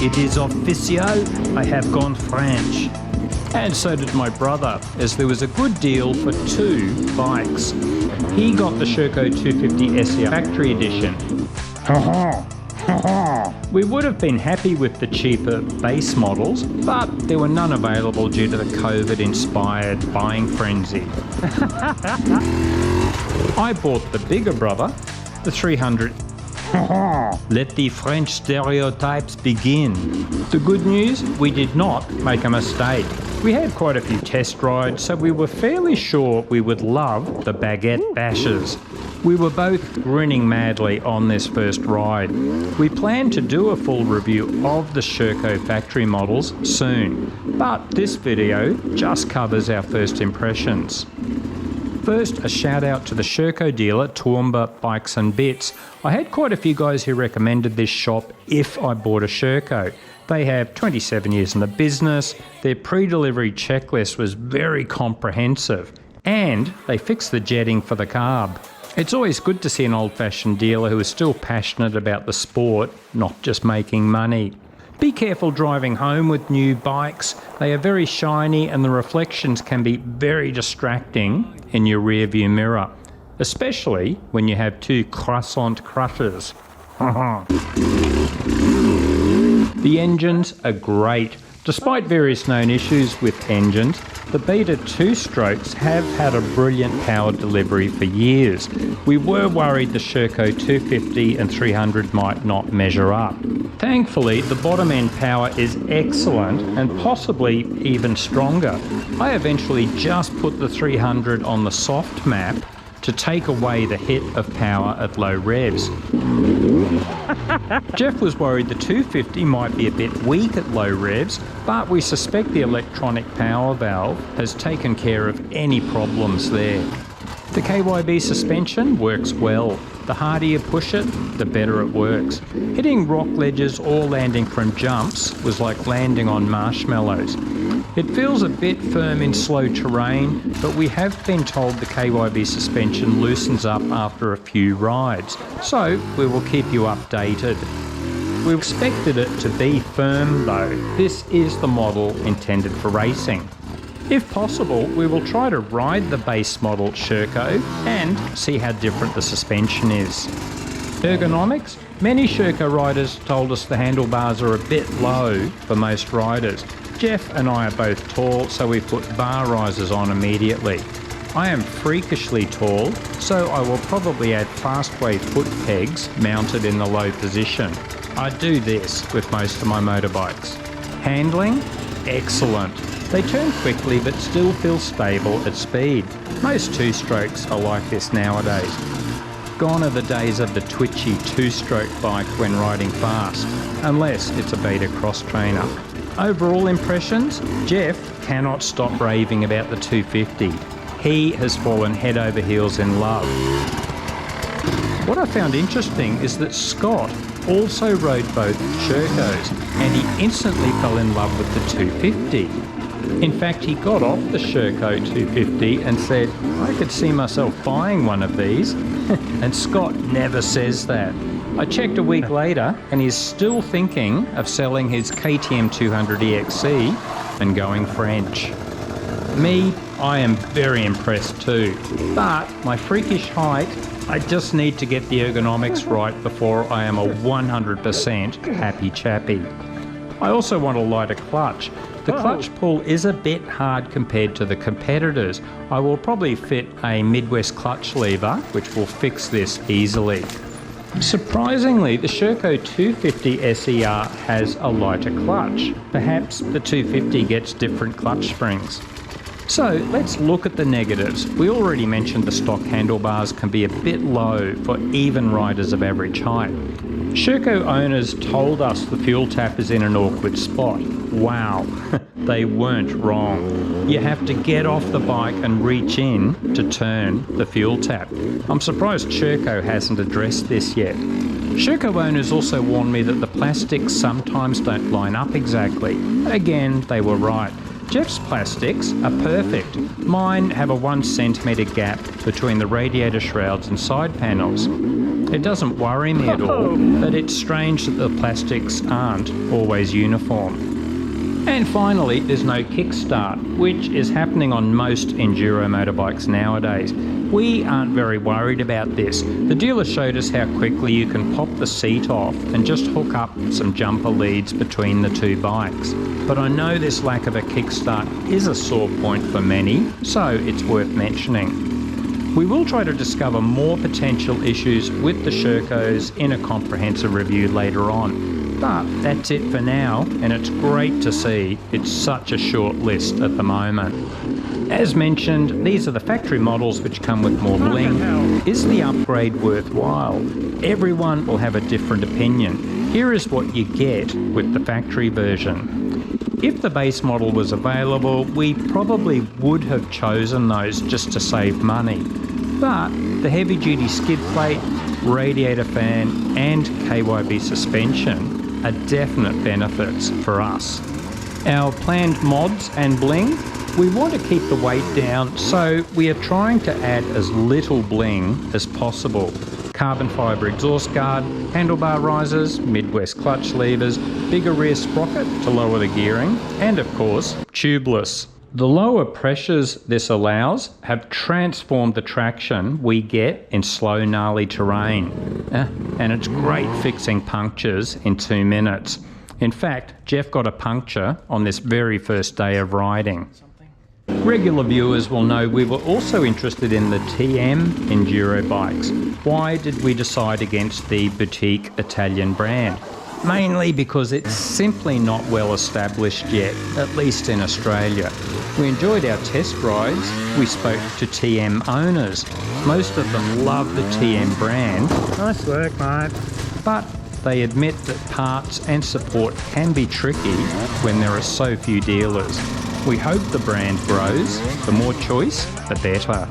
It is official, I have gone French. And so did my brother, as there was a good deal for 2 bikes. He got the Sherco 250 SER Factory Edition. We would have been happy with the cheaper base models, but there were none available due to the COVID-inspired buying frenzy. I bought the bigger brother, the 300. Let the French stereotypes begin. The good news, we did not make a mistake. We had quite a few test rides, so we were fairly sure we would love the baguette bashes. We were both grinning madly on this first ride. We plan to do a full review of the Sherco factory models soon, but this video just covers our first impressions. First, a shout out to the Sherco dealer, Toowoomba Bikes and Bits. I had quite a few guys who recommended this shop if I bought a Sherco. They have 27 years in the business, their pre-delivery checklist was very comprehensive, and they fixed the jetting for the carb. It's always good to see an old-fashioned dealer who is still passionate about the sport, not just making money. Be careful driving home with new bikes. They are very shiny and the reflections can be very distracting in your rearview mirror, especially when you have 2 croissant crushers. The engines are great. Despite various known issues with engines, the Beta 2-strokes have had a brilliant power delivery for years. We were worried the Sherco 250 and 300 might not measure up. Thankfully, the bottom end power is excellent and possibly even stronger. I eventually just put the 300 on the soft map to take away the hit of power at low revs. Jeff was worried the 250 might be a bit weak at low revs, but we suspect the electronic power valve has taken care of any problems there. The KYB suspension works well. The harder you push it, the better it works. Hitting rock ledges or landing from jumps was like landing on marshmallows. It feels a bit firm in slow terrain, but we have been told the KYB suspension loosens up after a few rides, so we will keep you updated. We expected it to be firm though. This is the model intended for racing. If possible, we will try to ride the base model Sherco and see how different the suspension is. Ergonomics? Many Sherco riders told us the handlebars are a bit low for most riders. Jeff and I are both tall, so we put bar risers on immediately. I am freakishly tall, so I will probably add fastway foot pegs mounted in the low position. I do this with most of my motorbikes. Handling? Excellent. They turn quickly but still feel stable at speed. Most 2-strokes are like this nowadays. Gone are the days of the twitchy 2-stroke bike when riding fast, unless it's a beta cross trainer. Overall impressions? Jeff cannot stop raving about the 250. He has fallen head over heels in love. What I found interesting is that Scott also rode both Shercos and he instantly fell in love with the 250. In fact, he got off the Sherco 250 and said, I could see myself buying one of these. And Scott never says that. I checked a week later and he's still thinking of selling his KTM 200 EXC and going French. Me, I am very impressed too. But my freakish height, I just need to get the ergonomics right before I am a 100% happy chappy. I also want a lighter clutch. The clutch pull is a bit hard compared to the competitors. I will probably fit a Midwest clutch lever, which will fix this easily. Surprisingly, the Sherco 250 SER has a lighter clutch. Perhaps the 250 gets different clutch springs. So let's look at the negatives. We already mentioned the stock handlebars can be a bit low for even riders of average height. Sherco owners told us the fuel tap is in an awkward spot. Wow, they weren't wrong. You have to get off the bike and reach in to turn the fuel tap. I'm surprised Sherco hasn't addressed this yet. Sherco owners also warned me that the plastics sometimes don't line up exactly. Again, they were right. Jeff's plastics are perfect. Mine have a 1 centimetre gap between the radiator shrouds and side panels. It doesn't worry me at all, but it's strange that the plastics aren't always uniform. And finally, there's no kickstart, which is happening on most enduro motorbikes nowadays. We aren't very worried about this. The dealer showed us how quickly you can pop the seat off and just hook up some jumper leads between the two bikes. But I know this lack of a kickstart is a sore point for many, so it's worth mentioning. We will try to discover more potential issues with the Shercos in a comprehensive review later on. But that's it for now, and it's great to see it's such a short list at the moment. As mentioned, these are the factory models which come with more bling. Is the upgrade worthwhile? Everyone will have a different opinion. Here is what you get with the factory version. If the base model was available, we probably would have chosen those just to save money. But the heavy-duty skid plate, radiator fan and KYB suspension are definite benefits for us. Our planned mods and bling, we want to keep the weight down, so we are trying to add as little bling as possible. Carbon fibre exhaust guard, handlebar risers, Midwest clutch levers, bigger rear sprocket to lower the gearing, and of course, tubeless. The lower pressures this allows have transformed the traction we get in slow, gnarly terrain. And it's great fixing punctures in 2 minutes. In fact, Jeff got a puncture on this very first day of riding. Regular viewers will know we were also interested in the TM enduro bikes. Why did we decide against the boutique Italian brand? Mainly because it's simply not well established yet, at least in Australia. We enjoyed our test rides. We spoke to TM owners. Most of them love the TM brand. Nice work, mate. But they admit that parts and support can be tricky when there are so few dealers. We hope the brand grows. The more choice, the better.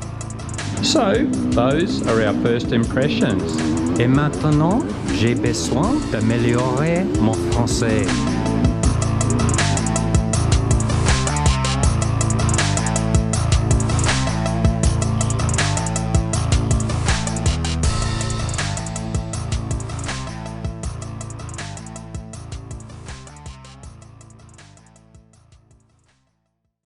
So, those are our first impressions. Et maintenant, j'ai besoin d'améliorer mon français.